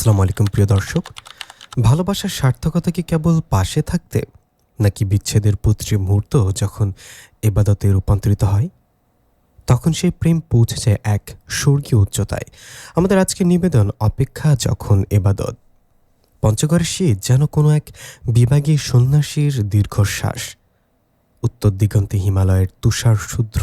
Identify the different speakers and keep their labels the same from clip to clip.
Speaker 1: আসসালামু আলাইকুম প্রিয় দর্শক। ভালোবাসার সার্থকতা কি কেবল পাশে থাকতে, নাকি বিচ্ছেদের প্রতিটি মুহূর্ত যখন ইবাদতে রূপান্তরিত হয় তখন সেই প্রেম পৌঁছে যায় এক স্বর্গীয় উচ্চতায়? আমাদের আজকের নিবেদন অপেক্ষা যখন ইবাদত। পঞ্চগড়ের শীত যেন কোনো এক বিভাগী সন্ন্যাসীর দীর্ঘশ্বাস। উত্তর দিগন্তে হিমালয়ের তুষার শুদ্র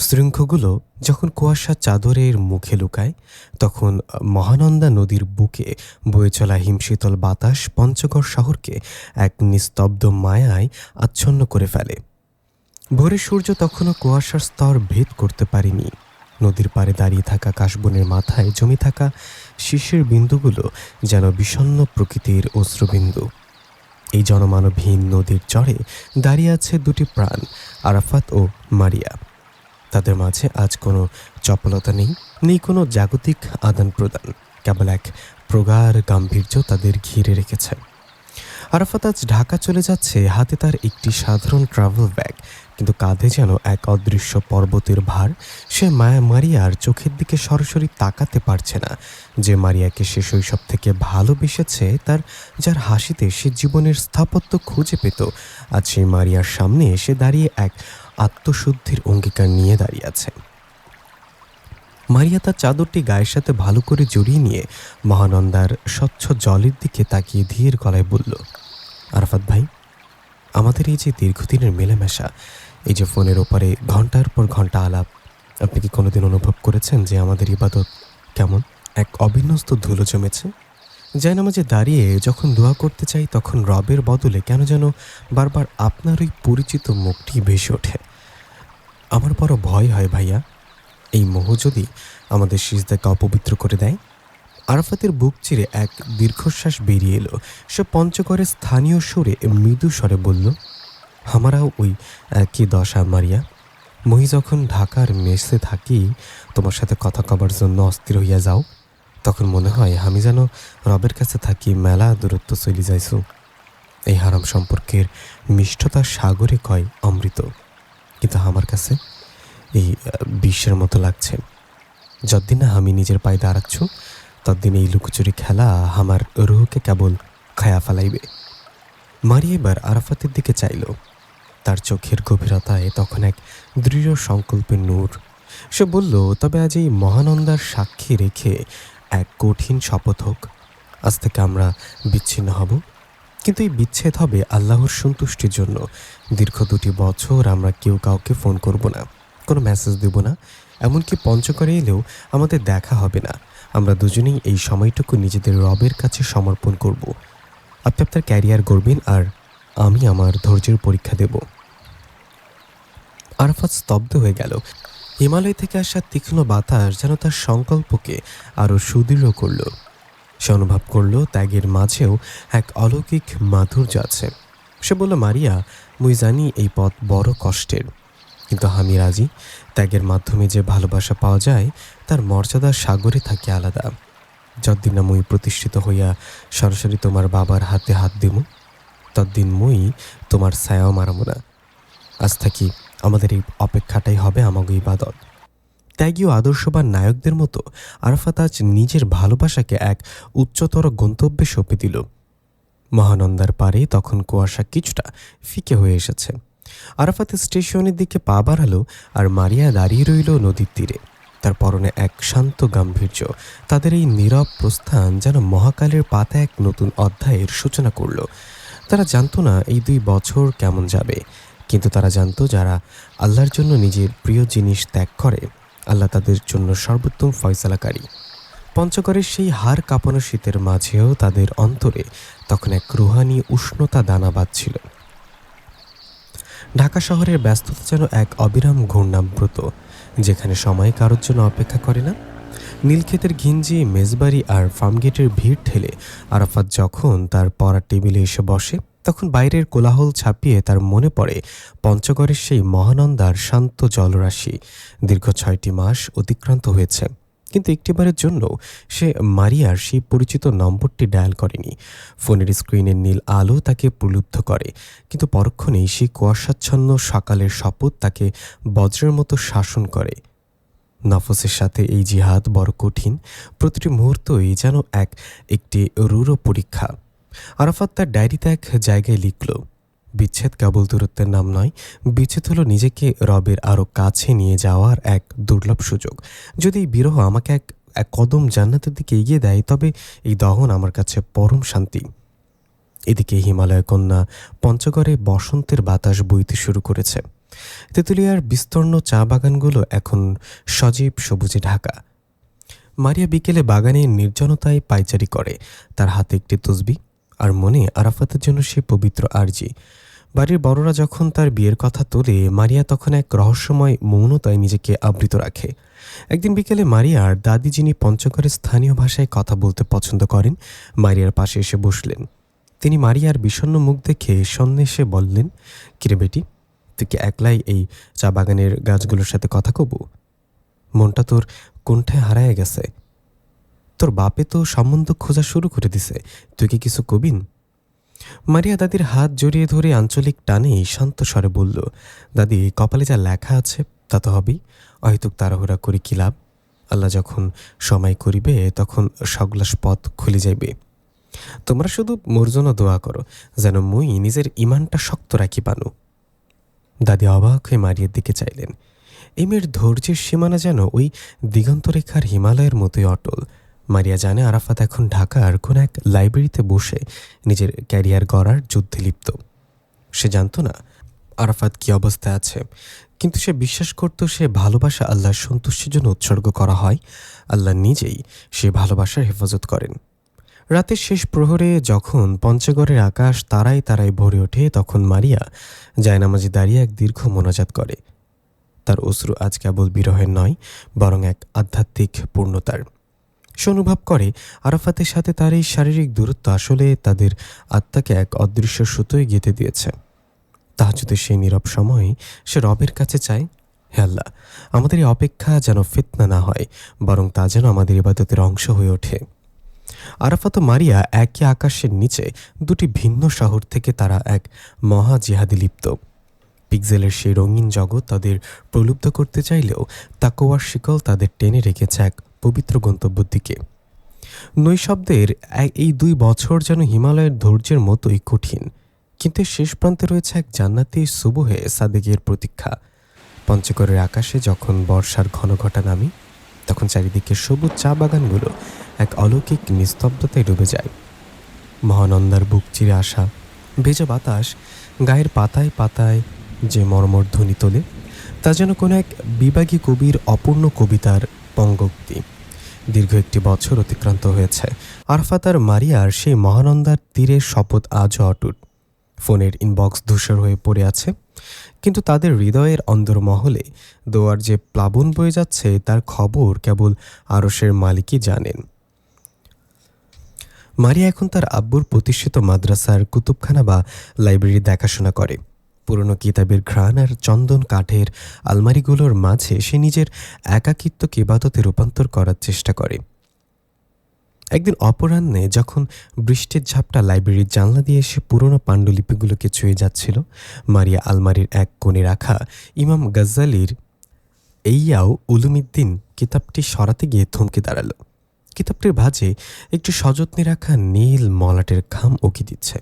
Speaker 1: শৃঙ্খগুলো যখন কুয়াশার চাদরের মুখে লুকায়, তখন মহানন্দা নদীর বুকে বয়ে চলা হিমশীতল বাতাস পঞ্চগড় শহরকে এক নিস্তব্ধ মায়ায় আচ্ছন্ন করে ফেলে। ভোরের সূর্য তখনও কুয়াশার স্তর ভেদ করতে পারেনি। নদীর পাড়ে দাঁড়িয়ে থাকা কাশবনের মাথায় জমে থাকা শিশির বিন্দুগুলো যেন বিষণ্ণ প্রকৃতির অশ্রুবিন্দু। এই জনমানবহীন নদীর চরে দাঁড়িয়ে আছে দুটি প্রাণ, আরাফাত ও মারিয়া। তাদের মাঝে আজ কোনো চপলতা নেই কোনো জাগতিক আদান প্রদান, কেবল এক প্রগাঢ় গাম্ভীর্য তাদের ঘিরে রেখেছে। আরাফাত আজ ঢাকা চলে যাচ্ছে, হাতে তার একটি সাধারণ ট্রাভেল ব্যাগ, কিন্তু কাঁধে যেন এক অদৃশ্য পর্বতের ভার। সে মারিয়ার চোখের দিকে সরাসরি তাকাতে পারছে না। যে মারিয়াকে সে শৈশব থেকে ভালোবেসেছে, যার হাসিতে সে জীবনের স্থাপত্য খুঁজে পেত, আজ সেই মারিয়ার সামনে এসে দাঁড়িয়ে এক আত্মশুদ্ধির অঙ্গীকার নিয়ে দাঁড়িয়ে আছে। মারিয়া তার চাদরটি গায়ের সাথে ভালো করে জড়িয়ে নিয়ে মহানন্দার স্বচ্ছ জলের দিকে তাকিয়ে ধীর গলায় বলল, আরাফাত ভাই, আমাদের এই যে দীর্ঘদিনের মেলামেশা, এই যে ফোনের ওপারে ঘন্টার পর ঘন্টা আলাপ, আপনি কি কোনোদিন অনুভব করেছেন যে আমাদের ইবাদত কেমন এক অবিন্যস্ত ধুলো জমেছে? জায়নামাজে দাঁড়িয়ে যখন দোয়া করতে চাই, তখন রবের বদলে কেন যেন বারবার আপনার ওই পরিচিত মুখটি ভেসে ওঠে। আমার বড় ভয় হয় ভাইয়া, এই মোহ যদি আমাদের সিজদাকে অপবিত্র করে দেয়। আরাফাতের বুক চিরে এক দীর্ঘশ্বাস বেরিয়ে এলো। সে পঞ্চগড়ের স্থানীয় সুরে মৃদু স্বরে বলল, আমারাও ওই একই দশা মারিয়া। মই যখন ঢাকার মেসে থাকি, তোমার সাথে কথা কবার জন্য অস্থির হইয়া যাও, তখন মনে হয় আমি যেন রবের কাছে থাকি মেলা দূরত্ব চলে যাইছু। এই হারাম সম্পর্কের মিষ্টতার সাগরে কয় অমৃত, কিন্তু আমার কাছে এই বিশ্বের মতো লাগছে। যতদিন না আমি নিজের পায়ে দাঁড়াচ্ছু, ততদিন এই লুকোচুরি খেলা আমার রুহকে কেবল খায়া ফেলাইবে। মারিয়া এবার আরাফাতের দিকে চাইল। তার চোখের গভীরতায় তখন এক দৃঢ় সংকল্পের নূর। সে বলল, তবে আজ এই মহানন্দার সাক্ষী রেখে এক কঠিন শপথ হোক, আজ থেকে আমরা বিচ্ছিন্ন হব, কিন্তু এই বিচ্ছেদ হবে আল্লাহর সন্তুষ্টির জন্য। দীর্ঘ 2 বছর আমরা কেউ কাউকে ফোন করব না, কোনো মেসেজ দেব না, এমনকি পঞ্চগড়ে এলেও আমাদের দেখা হবে না। আমরা দুজনেই এই সময়টুকু নিজেদের রবের কাছে সমর্পণ করব। আপনি আপনার ক্যারিয়ার গড়বেন, আর আমি আমার ধৈর্যের পরীক্ষা দেব। আরাফাত স্তব্ধ হয়ে গেল। হিমালয় থেকে আসা তীক্ষ্ণ বাতাস যেন তার সংকল্পকে আরও সুদৃঢ় করল। সে অনুভব করল ত্যাগের মাঝেও এক অলৌকিক মাধুর্য আছে। সে বলল, মারিয়া, মুই জানি এই পথ বড় কষ্টের, কিন্তু আমি রাজি। ত্যাগের মাধ্যমে যে ভালোবাসা পাওয়া যায়, তার মর্যাদার সাগরে থাকে আলাদা। যতদিন না মুই প্রতিষ্ঠিত হইয়া সরাসরি তোমার বাবার হাতে হাত দিব, ততদিন মুই তোমার ছায়াও মারাবো না। আজ থাকি আমাদের এই অপেক্ষাটাই হবে আমাকে ইবাদত। ত্যাগী ও আদর্শবান নায়কদের মতো আরাফাত আজ নিজের ভালোবাসাকে এক উচ্চতর গন্তব্যে সঁপে দিল। মহানন্দার পারে তখন কুয়াশা কিছুটা ফিকে হয়ে এসেছে। আরাফাত স্টেশনের দিকে পা বাড়ালো, আর মারিয়া দাঁড়িয়ে রইল নদীর তীরে। তার পরনে এক শান্ত গাম্ভীর্য। তাদের এই নীরব প্রস্থান যেন মহাকালের পাতা এক নতুন অধ্যায়ের সূচনা করল। তারা জানতো না এই 2 বছর কেমন যাবে, কিন্তু তারা জানতো যারা আল্লাহর জন্য নিজের প্রিয় জিনিস ত্যাগ করে, আল্লাহ তাদের জন্য সর্বোত্তম ফয়সালাকারী। পঞ্চগড়ের সেই হাড় কাঁপানো শীতের মাঝেও তাদের অন্তরে তখন এক রুহানি উষ্ণতা দানা বাঁধছিল। ঢাকা শহরের ব্যস্ততা যেন এক অবিরাম ঘূর্ণাব্রত, যেখানে সময় কারোর জন্য অপেক্ষা করে না। নীলক্ষেতের ঘিঞ্জি, মেজবাড়ি আর ফার্মগেটের ভিড় ঠেলে আরাফাত যখন তার পড়ার টেবিলে এসে বসে, তখন বাইরের কোলাহল ছাপিয়ে তার মনে পড়ে পঞ্চগড়ের সেই মহানন্দার শান্ত জলরাশি। দীর্ঘ 6টি মাস অতিক্রান্ত হয়েছে, কিন্তু একটিবারের জন্য সে মারিয়ার সেই পরিচিত নম্বরটি ডায়াল করেনি। ফোনের স্ক্রিনের নীল আলো তাকে প্রলুব্ধ করে, কিন্তু পরক্ষণেই সেই কুয়াশাচ্ছন্ন সকালের শপথ তাকে বজ্রের মতো শাসন করে। নফসের সাথে এই জিহাদ বড় কঠিন। প্রতিটি মুহূর্তই যেন একটি রূঢ় পরীক্ষা। আরাফাত তার ডায়েরিতে এক জায়গায় লিখল, বিচ্ছেদ কেবল দূরত্বের নাম নয়, বিচ্ছেদ হলো নিজেকে রবের আরও কাছে নিয়ে যাওয়ার এক দুর্লভ সুযোগ। যদি এই বিরহ আমাকে এক এক কদম জান্নাতের দিকে এগিয়ে দেয়, তবে এই দহন আমার কাছে পরম শান্তি। এদিকে হিমালয় কন্যা পঞ্চগড়ে বসন্তের বাতাস বইতে শুরু করেছে। তেঁতুলিয়ার বিস্তীর্ণ চা বাগানগুলো এখন সজীব সবুজে ঢাকা। মারিয়া বিকেলে বাগানের নির্জনতায় পায়চারি করে, তার হাতে একটি তসবি, আর মনে আরাফাতের জন্য সে পবিত্র আরজি। বাড়ির বড়রা যখন তার বিয়ের কথা তোলে, মারিয়া তখন এক রহস্যময় মৌনতায় নিজেকে আবৃত রাখে। একদিন বিকেলে মারিয়ার দাদি, যিনি পঞ্চগড়ের স্থানীয় ভাষায় কথা বলতে পছন্দ করেন, মারিয়ার পাশে এসে বসলেন। তিনি মারিয়ার বিষণ্ণ মুখ দেখে সন্দেশে বললেন, কিরে বেটি, তুই কি একলাই এই চা বাগানের গাছগুলোর সাথে কথা কব? মনটা তোর কোণঠায় হারায় গেছে। তোর বাপে তো সম্বন্ধ খোঁজা শুরু করে দিছে, তুই কি কিছু কবিন? মারিয়া দাদির হাত জড়িয়ে ধরে আঞ্চলিক টানে শান্ত স্বরে বলল, দাদি, কপালে যা লেখা আছে তা তো হবেই। অহেতুক তাড়াহুড়া করি কি লাভ? আল্লাহ যখন সময় করিবে তখন সগলাস পথ খুলে যাইবে। তোমরা শুধু মোর জন্য দোয়া করো, যেন মুই নিজের ইমানটা শক্ত রাখি পানু। দাদি অবাক হয়ে মারিয়ার দিকে চাইলেন। এই মেয়ের ধৈর্যের সীমানা যেন ওই দিগন্তরেখার হিমালয়ের মতোই অটল। মারিয়া জানে আরাফাত এখন ঢাকার কোন এক লাইব্রেরিতে বসে নিজের ক্যারিয়ার গড়ার যুদ্ধে লিপ্ত। সে জানত না আরাফাত কী অবস্থায় আছে, কিন্তু সে বিশ্বাস করত সে ভালোবাসা আল্লাহর সন্তুষ্টির জন্য উৎসর্গ করা হয়। আল্লাহ নিজেই সে ভালোবাসার হেফাজত করেন। রাতের শেষ প্রহরে যখন পঞ্চগড়ের আকাশ তারায় তারায় ভরে ওঠে, তখন মারিয়া জায়নামাজে দাঁড়িয়ে এক দীর্ঘ মোনাজাত করে। তার অশ্রু আজ কেবল বিরহের নয়, বরং এক আধ্যাত্মিক পূর্ণতার। সে অনুভব করে আরাফাতের সাথে তার এই শারীরিক দূরত্ব আসলে তাদের আত্মাকে এক অদৃশ্য সুতোয় গেঁথে দিয়েছে। তাহাজ্জুদের সেই নীরব সময়ে সে রবের কাছে চায়, হে আল্লাহ, আমাদের এই অপেক্ষা যেন ফিতনা না হয়, বরং তা যেন আমাদের ইবাদতের অংশ হয়ে ওঠে। আরাফাত ও মারিয়া একই আকাশের নিচে দুটি ভিন্ন শহর থেকে তারা এক মহা জিহাদে লিপ্ত। পিক্সেলের সেই রঙিন জগৎ তাদের প্রলুব্ধ করতে চাইলেও তাকওয়ার শিকল তাদের টেনে রেখেছে এক পবিত্র গন্তব্যের দিকে। নৈশব্দের এই 2 বছর যেন হিমালয়ের ধৈর্যের মতোই কঠিন, কিন্তু শেষ প্রান্তে রয়েছে এক জান্নাতি সুবহে সাদেকের প্রতীক্ষা। পঞ্চগড়ের আকাশে যখন বর্ষার ঘন ঘটা নামে, তখন চারিদিকে সবুজ চা বাগানগুলো এক অলৌকিক নিস্তব্ধতায় ডুবে যায়। মহানন্দার বুক চিরে আসা ভেজা বাতাস গায়ের পাতায় পাতায় যে মর্মর ধ্বনি তোলে, তা যেন কোনো এক বিভাগী কবির অপূর্ণ কবিতার পঙ্গক্তি। দীর্ঘ একটি বছর অতিক্রান্ত হয়েছে। আরাফাত আর মারিয়ার সেই মহানন্দার তীরের শপথ আজও অটুট। ফোনের ইনবক্স ধূসর হয়ে পড়ে আছে, কিন্তু তাদের হৃদয়ের অন্দরমহলে দোয়ার যে প্লাবন বয়ে যাচ্ছে তার খবর কেবল আরশের মালিকই জানেন। মারিয়া এখন তার আব্বুর প্রতিষ্ঠিত মাদ্রাসার কুতুবখানা বা লাইব্রেরি দেখাশোনা করে। পুরনো কিতাবের ঘ্রাণ আর চন্দন কাঠের আলমারিগুলোর মাঝে সে নিজের একাকিত্বকে ইবাদতে রূপান্তর করার চেষ্টা করে। একদিন অপরাহ্নে যখন বৃষ্টির ঝাপটা লাইব্রেরির জানলা দিয়ে এসে পুরনো পাণ্ডুলিপিগুলোকে ছুঁয়ে যাচ্ছিল, মারিয়া আলমারির এক কোণে রাখা ইমাম গাজ্জালির এইয়াও উলুমিদ্দিন কিতাবটি সরাতে গিয়ে থমকে দাঁড়ালো। কিতাবটির ভাঁজে একটি সযত্নে রাখা নীল মলাটের খাম উকি দিচ্ছে।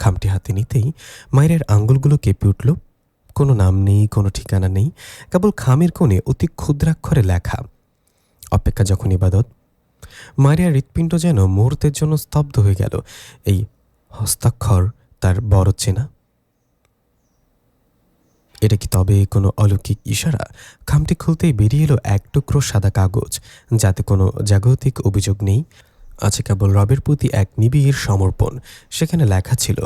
Speaker 1: খামটি হাতে নিতেই মায়ের আঙ্গুলগুলো কেঁপে উঠল। কোনো নাম নেই, কোনো ঠিকানা নেই, কেবল খামের কোণে অতি ক্ষুদ্রাক্ষরে লেখা, অপেক্ষা যখন ইবাদত। মারিয়ার হৃৎপিণ্ড যেন মুহূর্তের জন্য স্তব্ধ হয়ে গেল। এই হস্তাক্ষর তার বড় চেনা। এটা কি তবে কোনো অলৌকিক ইশারা? খামটি খুলতেই বেরিয়ে এলো এক টুকরো সাদা কাগজ, যাতে কোনো জাগতিক অভিযোগ নেই, আছে কেবল রবের প্রতি এক নিবিড় সমর্পণ। সেখানে লেখা ছিল,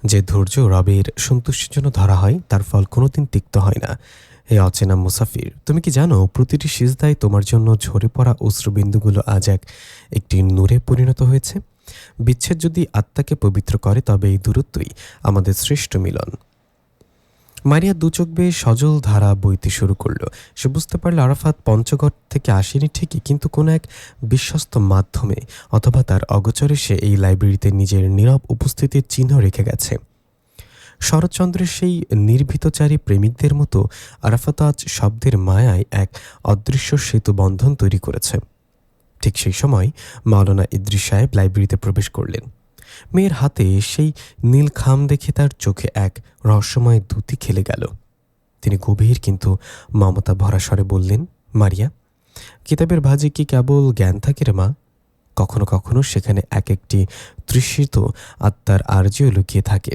Speaker 1: যে ধৈর্য রবের সন্তুষ্টির জন্য ধরা হয় তার ফল কোনোদিন তিক্ত হয় না। হে অচেনা মুসাফির, তুমি কি জানো প্রতিটি সিজদায় তোমার জন্য ঝরে পড়া অশ্রুবিন্দুগুলো আজ একটি নূরে পরিণত হয়েছে? বিচ্ছেদ যদি আত্মাকে পবিত্র করে, তবে এই দূরত্বই আমাদের শ্রেষ্ঠ মিলন। মারিয়া দুচোখ বেয়ে সজল ধারা বইতে শুরু করলো। সে বুঝতে পারল আরাফাত পঞ্চগড় থেকে আসেনি ঠিকই, কিন্তু কোনো এক বিশ্বস্ত মাধ্যমে অথবা তার অগোচরে সে এই লাইব্রেরিতে নিজের নীরব উপস্থিতির চিহ্ন রেখে গেছে। শরৎচন্দ্রের সেই নির্ভীতচারী প্রেমিকদের মতো আরাফাত আজ শব্দের মায়ায় এক অদৃশ্য সেতু বন্ধন তৈরি করেছে। ঠিক সেই সময় মাওলানা ইদ্রিস সাহেব লাইব্রেরিতে প্রবেশ করলেন। মেয়ের হাতে সেই নীল খাম দেখে তার চোখে এক রহস্যময় দ্যুতি খেলে গেল। তিনি গভীর কিন্তু মমতা ভরা স্বরে বললেন, মারিয়া, কিতাবের ভাজে কি কেবল জ্ঞান থাকে রে মা? কখনো কখনো সেখানে এক একটি তৃষিত আত্মার আর্জিও লুকিয়ে থাকে।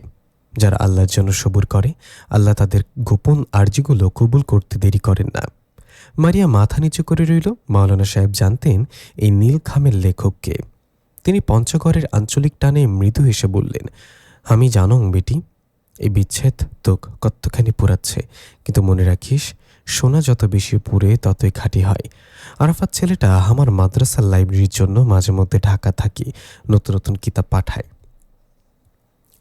Speaker 1: যারা আল্লাহর জন্য সবুর করে, আল্লাহ তাদের গোপন আর্জিগুলো কবুল করতে দেরি করেন না। মারিয়া মাথা নিচু করে রইল। মাওলানা সাহেব জানতেন এই নীল খামের লেখককে। তিনি পঞ্চগড়ের আঞ্চলিক টানে মৃদু হেসে বললেন, আমি জানং বেটি, এই বিচ্ছেদ তোক কতখানি পুরাচ্ছে, কিন্তু মনে রাখিস, সোনা যত বেশি পুড়ে ততই খাঁটি হয়। আরাফাত ছেলেটা আমার মাদ্রাসার লাইব্রেরির জন্য মাঝে মধ্যে ঢাকা থাকি নতুন নতুন কিতাব পাঠায়।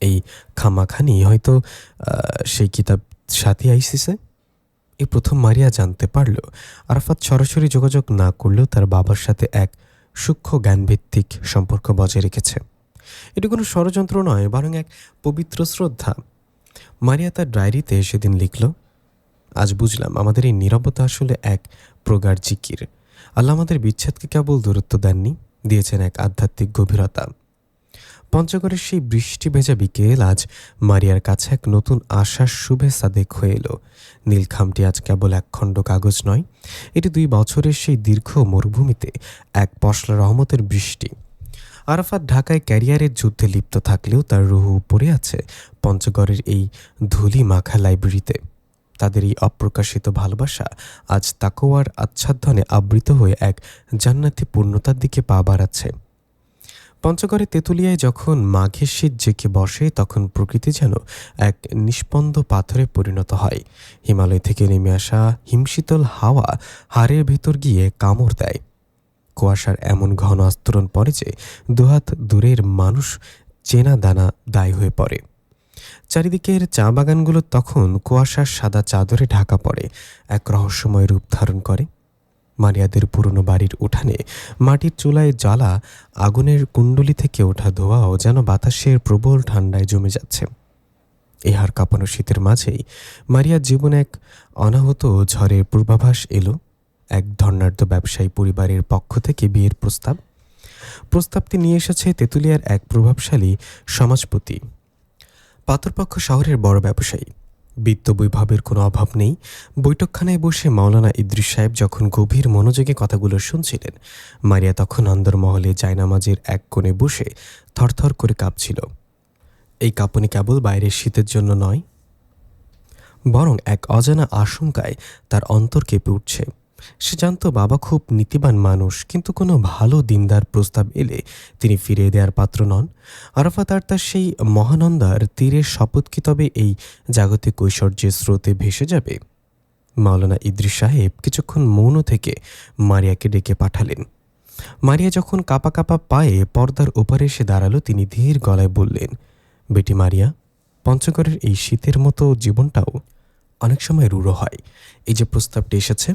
Speaker 1: এই খামাখানি হয়তো সেই কিতাব সাথে আইসিসে। এই প্রথম মারিয়া জানতে পারল আরাফাত সরাসরি যোগাযোগ না করলেও তার বাবার সাথে এক সূক্ষ্ম জ্ঞানভিত্তিক সম্পর্ক বজায় রেখেছে। এটি কোনো ষড়যন্ত্র নয়, বরং এক পবিত্র শ্রদ্ধা। মারিয়া তার ডায়েরিতে সেদিন লিখল, আজ বুঝলাম আমাদের এই নীরবতা আসলে এক প্রগাঢ় জিকির। আল্লাহ আমাদের বিচ্ছেদকে কেবল দূরত্ব দেননি, দিয়েছেন এক আধ্যাত্মিক গভীরতা। পঞ্চগড়ের সেই বৃষ্টি ভেজা বিকেল আজ মারিয়ার কাছে এক নতুন আশার শুভেচ্ছা দেখ হয়ে এলো। নীলখামটি আজ কেবল এক খণ্ড কাগজ নয়, এটি 2 বছরের সেই দীর্ঘ মরুভূমিতে এক পশলা রহমতের বৃষ্টি। আরাফাত ঢাকায় ক্যারিয়ারের যুদ্ধে লিপ্ত থাকলেও তার রুহু পড়ে আছে পঞ্চগড়ের এই ধুলি মাখা লাইব্রেরিতে। তাদের এই অপ্রকাশিত ভালোবাসা আজ তাকওয়ার আচ্ছাদনে আবৃত হয়ে এক জান্নাতি পূর্ণতার দিকে পা বাড়াচ্ছে। পঞ্চগড়ে তেঁতুলিয়ায় যখন মাঘের শীত জেঁকে বসে, তখন প্রকৃতি যেন এক নিষ্পন্দ পাথরে পরিণত হয়। হিমালয় থেকে নেমে আসা হিমশীতল হাওয়া হাড়ের ভেতর গিয়ে কামড় দেয়। কুয়াশার এমন ঘন আস্তরণ পড়ে যে দুহাত দূরের মানুষ চেনা দানা দায় হয়ে পড়ে। চারিদিকের চা বাগানগুলো তখন কুয়াশার সাদা চাদরে ঢাকা পড়ে, এক রহস্যময় রূপ ধারণ করে। মারিয়াদের পুরনো বাড়ির উঠানে মাটির চুলায় জ্বালা আগুনের কুণ্ডলি থেকে ওঠা ধোঁয়াও যেন বাতাসের প্রবল ঠান্ডায় জমে যাচ্ছে। এই হাড় কাঁপানো শীতের মাঝেই মারিয়ার জীবনে এক অনাহত ঝড়ের পূর্বাভাস এলো। এক ধর্নাঢ্য ব্যবসায়ী পরিবারের পক্ষ থেকে বিয়ের প্রস্তাবটি নিয়ে এসেছে তেঁতুলিয়ার এক প্রভাবশালী সমাজপতি। পাত্রপক্ষ শহরের বড় ব্যবসায়ী, বিত্ত বৈভবের কোনো অভাব নেই। বৈঠকখানায় বসে মাওলানা ইদ্রিস সাহেব যখন গভীর মনোযোগে কথাগুলো শুনছিলেন, মারিয়া তখন অন্দরমহলে জায়নামাজের এক কোণে বসে থরথর করে কাঁপছিল। এই কাঁপুনি কেবল বাইরের শীতের জন্য নয়, বরং এক অজানা আশঙ্কায় তার অন্তর কেঁপে উঠছে। সে জানত বাবা খুব নীতিবান মানুষ, কিন্তু কোনো ভালো দিনদার প্রস্তাব এলে তিনি ফিরিয়ে দেওয়ার পাত্র নন। আরাফাত আর তার সেই মহানন্দার তীরের শপথ কি তবে এই জাগতিক ঐশ্বর্যের স্রোতে ভেসে যাবে? মাওলানা ইদ্রিস সাহেব কিছুক্ষণ মৌন থেকে মারিয়াকে ডেকে পাঠালেন। মারিয়া যখন কাঁপা কাঁপা পায়ে পর্দার ওপারে এসে দাঁড়ালো, তিনি ধীর গলায় বললেন, বেটি মারিয়া, পঞ্চগড়ের এই শীতের মতো জীবনটাও অনেক সময় রূঢ় হয়। এই যে প্রস্তাবটি এসেছে,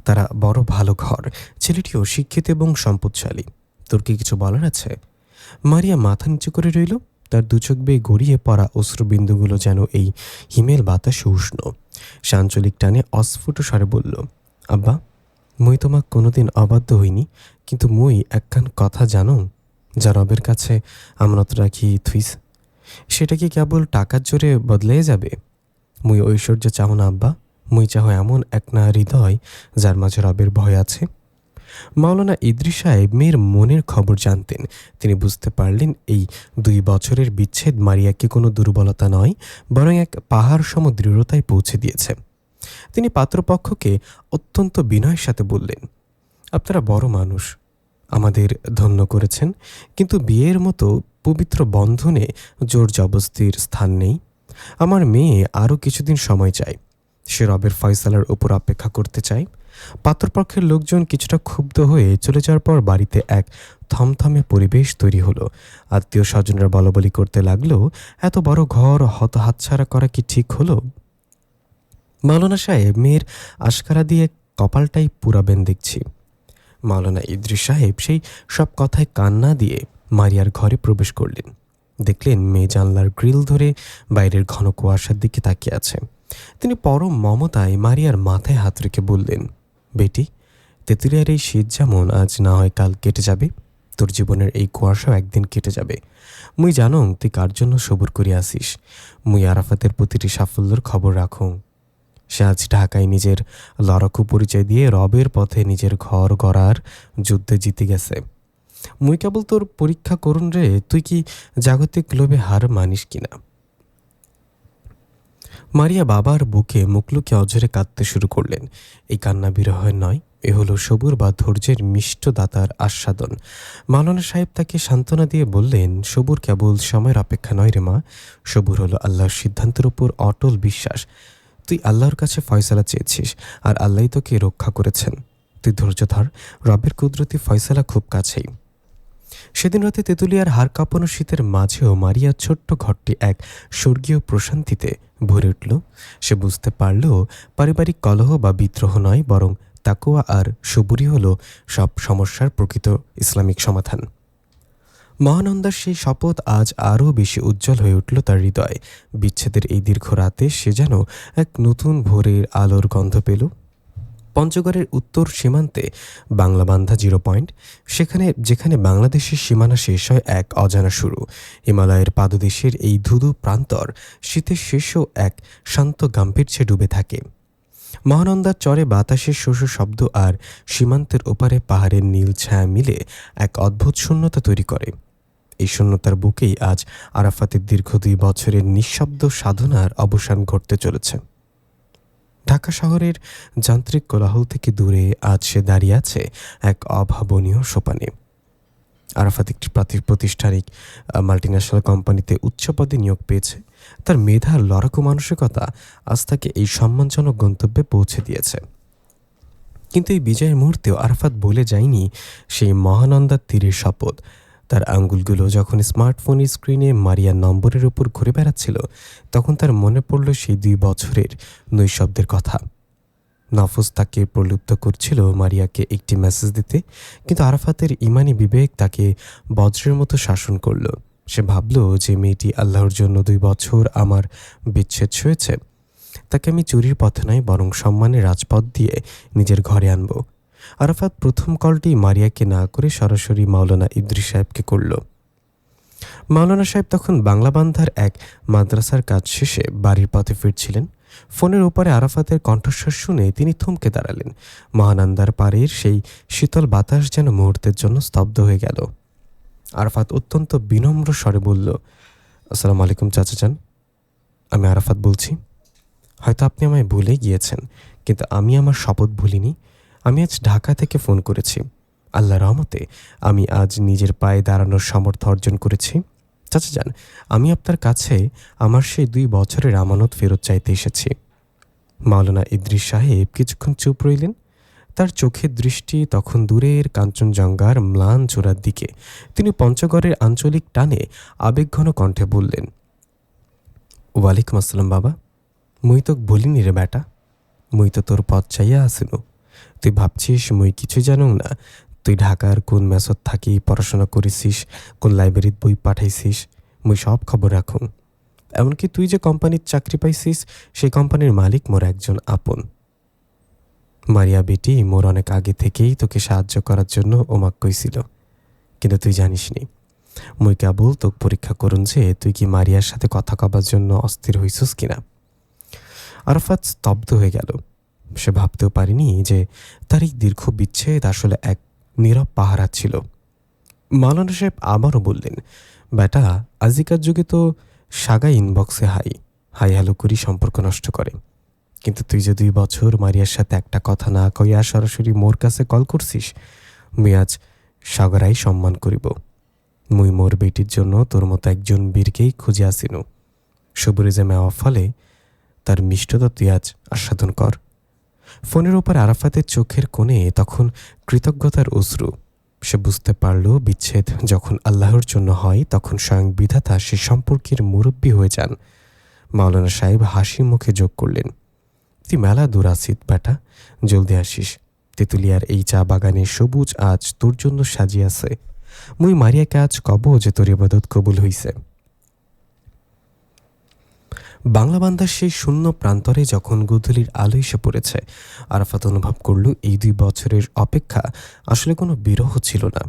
Speaker 1: তারা বড় ভালো ঘর, ছেলেটিও শিক্ষিত এবং সম্পদশালী। তোর কি কিছু বলার আছে? মারিয়া মাথা নিচু করে রইল। তার দুচোখ বেয়ে গড়িয়ে পড়া অশ্রুবিন্দুগুলো যেন এই হিমেল বাতাসে উষ্ণ। সে আঞ্চলিক টানে অস্ফুট স্বরে বলল, আব্বা, মুই তোমাক কোনোদিন অবাধ্য হইনি, কিন্তু মুই একখান কথা জানো, যা রবের কাছে আমানত রাখি থুইস, সেটা কি কেবল টাকার জোরে বদলে যাবে? মুই ঐশ্বর্য চাও না আব্বা, মুই চাহ এমন এক না হৃদয় যার মাঝে রবের ভয় আছে। মাওলানা ইদ্রিস সাহেব মেয়ের মনের খবর জানতেন। তিনি বুঝতে পারলেন এই 2 বছরের বিচ্ছেদ মারিয়াকে কোনো দুর্বলতা নয়, বরং এক পাহাড় সম দৃঢ়তায় পৌঁছে দিয়েছে। তিনি পাত্রপক্ষকে অত্যন্ত বিনয়ের সাথে বললেন, আপনারা বড় মানুষ, আমাদের ধন্য করেছেন, কিন্তু বিয়ের মতো পবিত্র বন্ধনে জোর জবস্তির স্থান নেই। আমার মেয়ে আরও কিছুদিন সময় চায়। সে রবের ফয়সালার উপর অপেক্ষা করতে চায়। পাত্রপক্ষের লোকজন কিছুটা ক্ষুব্ধ হয়ে চলে যাওয়ার পর বাড়িতে এক থমথমে পরিবেশ তৈরি হলো। আত্মীয় স্বজনরা বলাবলি করতে লাগলো, এত বড় ঘর হাতছাড়া করা কি ঠিক হলো? মাওলানা সাহেব মেয়ের আশকারা দিয়ে কপালটাই পুরাবেন দেখছি। মাওলানা ইদ্রিস সাহেব সেই সব কথায় কান না দিয়ে মারিয়ার ঘরে প্রবেশ করলেন। দেখলেন মেয়ে জানলার গ্রিল ধরে বাইরের ঘন কুয়াশার দিকে তাকিয়ে আছে। তিনি পরম মমতায় মারিয়ার মাথায় হাত রেখে বললেন, বেটি, তেঁতুলিয়ার এই শীত যেমন আজ না হয় কাল কেটে যাবে, তোর জীবনের এই কুয়াশাও একদিন কেটে যাবে। মুই জানো তুই কার জন্য সবুর করিয়া আসিস। মুই আরাফাতের প্রতিটি সাফল্যের খবর রাখুন। সে আজ ঢাকায় নিজের লড়াকু পরিচয় দিয়ে রবের পথে নিজের ঘর গড়ার যুদ্ধে জিতে গেছে। মুই কেবল তোর পরীক্ষা করুন রে, তুই কি জাগতিক লোভে হার মানিস কিনা। মারিয়া বাবার বুকে মুখ লুকিয়ে অঝরে কাঁদতে শুরু করলেন। এই কান্না বিরহের নয়, এ হলো সবুর বা ধৈর্যের মিষ্ট দাতার আস্বাদন। মাওলানা সাহেব তাকে সান্ত্বনা দিয়ে বললেন, সবুর কেবল সময়ের অপেক্ষা নয় রে মা, সবুর হলো আল্লাহর সিদ্ধান্তের উপর অটল বিশ্বাস। তুই আল্লাহর কাছে ফয়সালা চেয়েছিস, আর আল্লাহই তোকে রক্ষা করেছেন। তুই ধৈর্য ধর, রবের কুদরতি ফয়সালা খুব কাছেই। সেদিন রাতে তেঁতুলিয়ার হাড় কাঁপানো শীতের মাঝেও মারিয়ার ছোট্ট ঘরটি এক স্বর্গীয় প্রশান্তিতে ভরে উঠল। সে বুঝতে পারল পারিবারিক কলহ বা বিদ্রোহ নয়, বরং তাকুয়া আর সবুরই হল সব সমস্যার প্রকৃত ইসলামিক সমাধান। মহানন্দার সেই শপথ আজ আরও বেশি উজ্জ্বল হয়ে উঠল তার হৃদয়ে। বিচ্ছেদের এই দীর্ঘ রাতে সে যেন এক নতুন ভোরের আলোর গন্ধ পেল। পঞ্চগড়ের উত্তর সীমান্তে বাংলাবান্ধা 0 পয়েন্ট, যেখানে বাংলাদেশের সীমানা শেষ হয় এক অজানা শুরু। হিমালয়ের পাদদেশের এই ধুধু প্রান্তর শীতের শেষেও এক শান্ত গাম্ভীর্যে ডুবে থাকে। মহানন্দার চরে বাতাসের শোষ শব্দ আর সীমান্তের ওপারে পাহাড়ের নীল ছায়া মিলে এক অদ্ভুত শূন্যতা তৈরি করে। এই শূন্যতার বুকেই আজ আরাফাতের দীর্ঘ 2 বছরের নিঃশব্দ সাধনার অবসান ঘটতে চলেছে। ঢাকা শহরের যান্ত্রিক কোলাহল থেকে দূরে আজ সে দাঁড়িয়ে আছে এক অভাবনীয় সোপানে। আরাফাত একটি প্রাতিষ্ঠানিক মাল্টিন্যাশনাল কোম্পানিতে উচ্চ পদে নিয়োগ পেয়েছে। তার মেধার লড়াকু মানসিকতা আজ তাকে এই সম্মানজনক গন্তব্যে পৌঁছে দিয়েছে। কিন্তু এই বিজয়ের মুহূর্তেও আরাফাত বলে যায়নি সেই মহানন্দার তীরের শপথ। তার আঙ্গুলগুলো যখন স্মার্টফোনের স্ক্রিনে মারিয়ার নম্বরের উপর ঘুরে বেড়াচ্ছিল, তখন তার মনে পড়ল সেই 2 বছরের নৈশব্দের কথা। নফস তাকে প্রলুব্ধ করছিল মারিয়াকে একটি মেসেজ দিতে, কিন্তু আরাফাতের ইমানি বিবেক তাকে বজ্রের মতো শাসন করল। সে ভাবল যে মেয়েটি আল্লাহর জন্য 2 বছর আমার বিচ্ছেদ সয়েছে, তাকে আমি চুরির পথে নয় বরং সম্মানের রাজপথ দিয়ে নিজের ঘরে আনব। আরাফাত প্রথম কলটি মারিয়াকে না করে সরাসরি মাওলানা ইদ্রিস সাহেবকে করল। মাওলানা সাহেব তখন বাংলাবান্ধার এক মাদ্রাসার কাজ শেষে বাড়ির পথে ফিরছিলেন। ফোনের ওপারে আরাফাতের কণ্ঠস্বর শুনে তিনি থমকে দাঁড়ালেন। মহানন্দার পাড়ের সেই শীতল বাতাস যেন মুহূর্তের জন্য স্তব্ধ হয়ে গেল। আরাফাত অত্যন্ত বিনম্র স্বরে বলল, আসসালামু আলাইকুম চাচা যান, আমি আরাফাত বলছি। হয়তো আপনি আমায় ভুলে গিয়েছেন, কিন্তু আমি আমার শপথ ভুলিনি। আমি আজ ঢাকা থেকে ফোন করেছি। আল্লাহর রহমতে আমি আজ নিজের পায়ে দাঁড়ানোর সামর্থ্য অর্জন করেছি। চাচা যান, আমি আপনার কাছে আমার সেই 2 বছরের আমানত ফেরত চাইতে এসেছি। মাওলানা ইদ্রিস সাহেব কিছুক্ষণ চুপ রইলেন। তার চোখের দৃষ্টি তখন দূরের কাঞ্চনজঙ্ঘার ম্লান চূড়ার দিকে। তিনি পঞ্চগড়ের আঞ্চলিক টানে আবেগঘন কণ্ঠে বললেন, ওয়ালাইকুম আসসালাম বাবা। মুই তোক বলিনি রে বেটা, মুই তো তোর পথ চাইয়া আসিনু। তুই ভাবছিস মুই কিছু জানুং না? তুই ঢাকার কোন মেসত থাকি পড়াশোনা করেছিস, কোন লাইব্রেরিত বই পাঠাইছিস, মুই সব খবর রাখুন। এমনকি তুই যে কোম্পানির চাকরি পাইছিস, সেই কোম্পানির মালিক মোর একজন আপন। মারিয়া বেটি মোর অনেক আগে থেকেই তোকে সাহায্য করার জন্য ওমাক কইছিল, কিন্তু তুই জানিসনি। মুই কেবল তোক পরীক্ষা করুন যে তুই কি মারিয়ার সাথে কথা কবার জন্য অস্থির হইছস কিনা। আরাফাত স্তব্ধ হয়ে গেল। সে ভাবতেও পারেনি যে তার এই দীর্ঘ বিচ্ছেদ আসলে এক নীরব পাহারা ছিল। মাওলানা সাহেব আবারও বললেন, বেটা, আজিকার যুগে তো সাগা ইনবক্সে হাই হাই হ্যালো করি সম্পর্ক নষ্ট করে, কিন্তু তুই যে 2 বছর মারিয়ার সাথে একটা কথা না কইয়া সরাসরি মোর কাছে কল করছিস, মুই আজ সাগরাই সম্মান করিব। মুই মোর বেটির জন্য তোর মতো একজন বীরকেই খুঁজে আসিনু। সবুরে যে মেওয়া ফলে তার মিষ্টতা তুই আজ আস্বাদন কর। ফোনের ওপর আরাফাতের চোখের কোণে তখন কৃতজ্ঞতার অশ্রু। সে বুঝতে পারল বিচ্ছেদ যখন আল্লাহর জন্য হয়, তখন স্বয়ং বিধাতা সে সম্পর্কের মুরব্বী হয়ে যান। মাওলানা সাহেব হাসি মুখে যোগ করলেন, তুই মেলা দূর আসিস বেটা, জলদি আসিস। তেঁতুলিয়ার এই চা বাগানের সবুজ আজ তোর জন্য সাজিয়াছে। মুই মারিয়াকে আজ কব যে তোর ইবাদত কবুল হইছে। বাংলা বান্দার সেই শূন্য প্রান্তরে যখন গোধূলির আলো এসে পড়েছে, আরাফাত অনুভব করল এই 2 বছরের অপেক্ষা আসলে কোনো বিরহ ছিল না।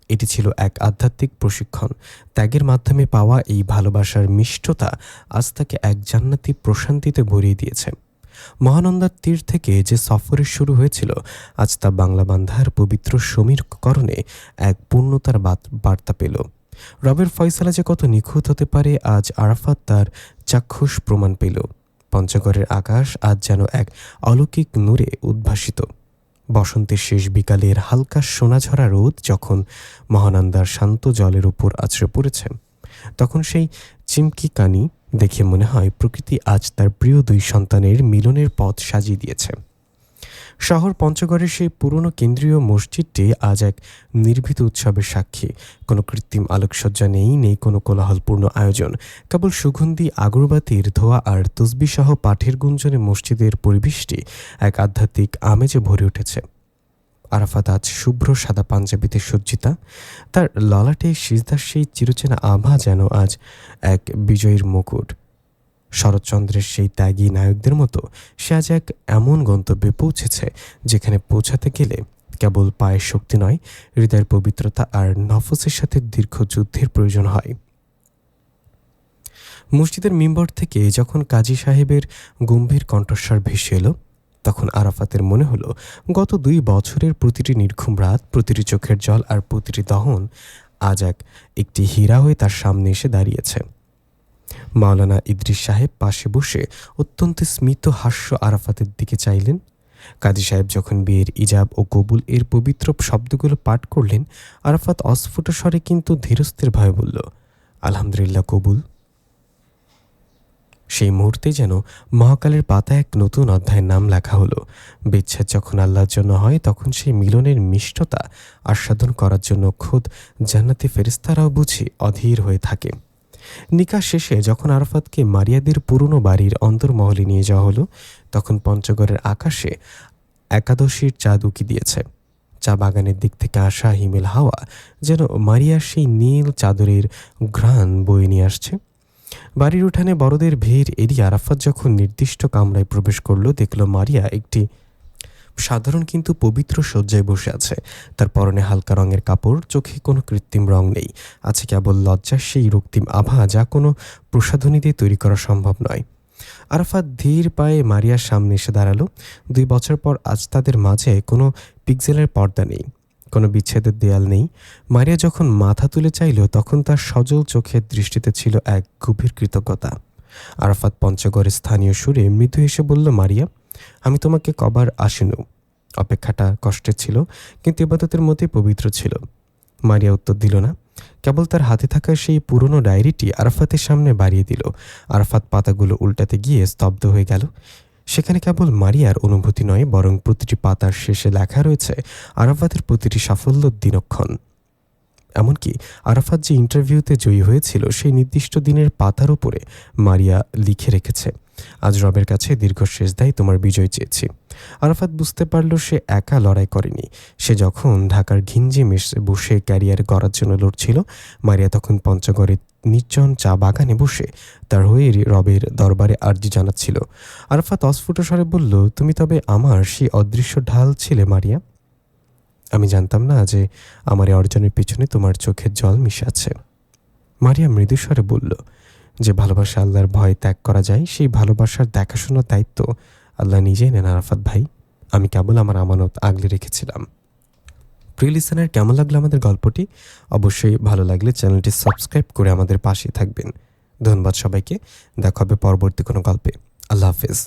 Speaker 1: এটি ছিল এক আধ্যাত্মিক প্রশিক্ষণ। ত্যাগের মাধ্যমে পাওয়া এই ভালোবাসার মিষ্টতা আজ তাকে এক জান্নাতি প্রশান্তিতে ভরিয়ে দিয়েছে। মহানন্দার তীর থেকে যে সফরের শুরু হয়েছিল, আজ তা বাংলা বান্ধার পবিত্র সমীকরণে এক পূর্ণতার বার্তা পেল। রবের ফয়সালা যে কত নিখুঁত হতে পারে, আজ আরাফাত তার চাক্ষুষ প্রমাণ পেল। পঞ্চগড়ের আকাশ আজ যেন এক অলৌকিক নূরে উদ্ভাসিত। বসন্তের শেষ বিকালের হালকা সোনাঝরা রোদ যখন মহানন্দার শান্ত জলের উপর আছড়ে পড়েছে, তখন সেই চিমকি কানি দেখে মনে হয় প্রকৃতি আজ তার প্রিয় 2 সন্তানের মিলনের পথ সাজিয়ে দিয়েছে। শহর পঞ্চগড়ের সেই পুরনো কেন্দ্রীয় মসজিদটি আজ এক নির্ভীত উৎসবের সাক্ষী। কোনো কৃত্রিম আলোকসজ্জা নেই কোনো কোলাহলপূর্ণ আয়োজন। কেবল সুগন্ধি আগরবাতির ধোঁয়া আর তসবিহ পাঠের গুঞ্জনে মসজিদের পরিবেশটি এক আধ্যাত্মিক আমেজে ভরে উঠেছে। আরাফাত আজ শুভ্র সাদা পাঞ্জাবিতে সজ্জিতা। তার ললাটে সিজদার সেই চিরচেনা আভা যেন আজ এক বিজয়ীর মুকুট। শরৎচন্দ্রের সেই ত্যাগী নায়কদের মতো সে আজ এক এমন গন্তব্যে পৌঁছেছে যেখানে পৌঁছাতে গেলে কেবল পায়ের শক্তি নয়, হৃদয়ের পবিত্রতা আর নফসের সাথে দীর্ঘ যুদ্ধের প্রয়োজন হয়। মসজিদের মিম্বর থেকে যখন কাজী সাহেবের গম্ভীর কণ্ঠস্বর ভেসে এলো, তখন আরাফাতের মনে হলো গত 2 বছরের প্রতিটি নির্ঘুম রাত, প্রতিটি চোখের জল আর প্রতিটি দহন আজ একটি হীরা হয়ে তার সামনে এসে দাঁড়িয়েছে। মাওলানা ইদ্রিস সাহেব পাশে বসে অত্যন্ত স্মিত হাস্য আরাফাতের দিকে চাইলেন। কাজী সাহেব যখন বিয়ের ইজাব ও কবুল এর পবিত্র শব্দগুলো পাঠ করলেন, আরাফাত অস্ফুট স্বরে কিন্তু ধীরস্থির ভাবে বলল, আলহামদুলিল্লাহ, কবুল। সেই মুহূর্তে যেন মহাকালের পাতায় এক নতুন অধ্যায়ের নাম লেখা হলো। বিচ্ছেদ যখন আল্লাহর জন্য হয়, তখন সেই মিলনের মিষ্টতা আস্বাদন করার জন্য খোদ জান্নাতি ফেরেশতারাও বুঝি অধীর হয়ে থাকে। নিকাহ শেষে যখন আরাফাতকে মারিয়াদের পুরনো বাড়ির অন্তর্মহলে নিয়ে যাওয়া হলো, তখন পঞ্চগড়ের আকাশে একাদশীর চাঁদ উকি দিয়েছে। চা বাগানের দিক থেকে আসা হিমেল হাওয়া যেন মারিয়ার সেই নীল চাদরের ঘ্রাণ বয়ে নিয়ে আসছে। বাড়ির উঠানে বড়দের ভিড় এড়িয়ে আরাফাত যখন নির্দিষ্ট কামরায় প্রবেশ করল, দেখল মারিয়া একটি সাধারণ কিন্তু পবিত্র শয্যায় বসে আছে। তার পরনে হালকা রঙের কাপড়, চোখে কোনো কৃত্রিম রং নেই, আছে কেবল লজ্জার সেই রক্তিম আভা যা কোনো প্রসাধনী দিয়ে তৈরি করা সম্ভব নয়। আরাফাত ধীর পায়ে মারিয়ার সামনে এসে দাঁড়ালো। 2 বছর পর আজ তাদের মাঝে কোনো পিক্সেলের পর্দা নেই, কোনো বিচ্ছেদের দেয়াল নেই। মারিয়া যখন মাথা তুলে চাইল, তখন তার সজল চোখের দৃষ্টিতে ছিল এক গভীর কৃতজ্ঞতা। আরাফাত পঞ্চগড়ের স্থানীয় সুরে মৃদু হেসে বলল, মারিয়া, আমি তোমাকে কবার আসিনু। অপেক্ষাটা কষ্টের ছিল, কিন্তু ইবাদতের মধ্যে পবিত্র ছিল। মারিয়া উত্তর দিল না, কেবল তার হাতে থাকা সেই পুরনো ডায়েরিটি আরাফাতের সামনে বাড়িয়ে দিল। আরাফাত পাতাগুলো উল্টাতে গিয়ে স্তব্ধ হয়ে গেল। সেখানে কেবল মারিয়ার অনুভূতি নয়, বরং প্রতিটি পাতার শেষে লেখা রয়েছে আরাফাতের প্রতিটি সাফল্যর দিনক্ষণ। এমনকি আরাফাত যে ইন্টারভিউতে জয়ী হয়েছিল, সেই নির্দিষ্ট দিনের পাতার উপরে মারিয়া লিখে রেখেছে, আজ রবের কাছে দীর্ঘ সেজদায় তোমার বিজয় চেয়েছি। আরাফাত বুঝতে পারল সে একা লড়াই করেনি। সে যখন ঢাকার ঘিঞ্জি মেসে বসে ক্যারিয়ার গড়ার জন্য লড়ছিল, মারিয়া তখন পঞ্চগড়ের নির্জন চা বাগানে বসে তার হয়ে রবের দরবারে আর্জি জানাচ্ছিল। আরাফাত অস্ফুট স্বরে বলল, তুমি তবে আমার সেই অদৃশ্য ঢাল ছিলে মারিয়া। আমি জানতাম না যে আমার এই অর্জনের পিছনে তোমার চোখের জল মিশে আছে। মারিয়া মৃদুস্বরে বলল, যে ভালোবাসা আল্লাহর ভয় ত্যাগ করা যায়, সেই ভালোবাসার দেখাশোনার দায়িত্ব আল্লাহ নিজেই নেন আরাফাত ভাই। আমি কেবল আমার আমানত আগলে রেখেছিলাম। প্রিয় লিসেনার, কেমন লাগলো আমাদের গল্পটি? অবশ্যই ভালো লাগলে চ্যানেলটি সাবস্ক্রাইব করে আমাদের পাশে থাকবেন। ধন্যবাদ সবাইকে। দেখা হবে পরবর্তী কোনো গল্পে। আল্লাহ হাফেজ।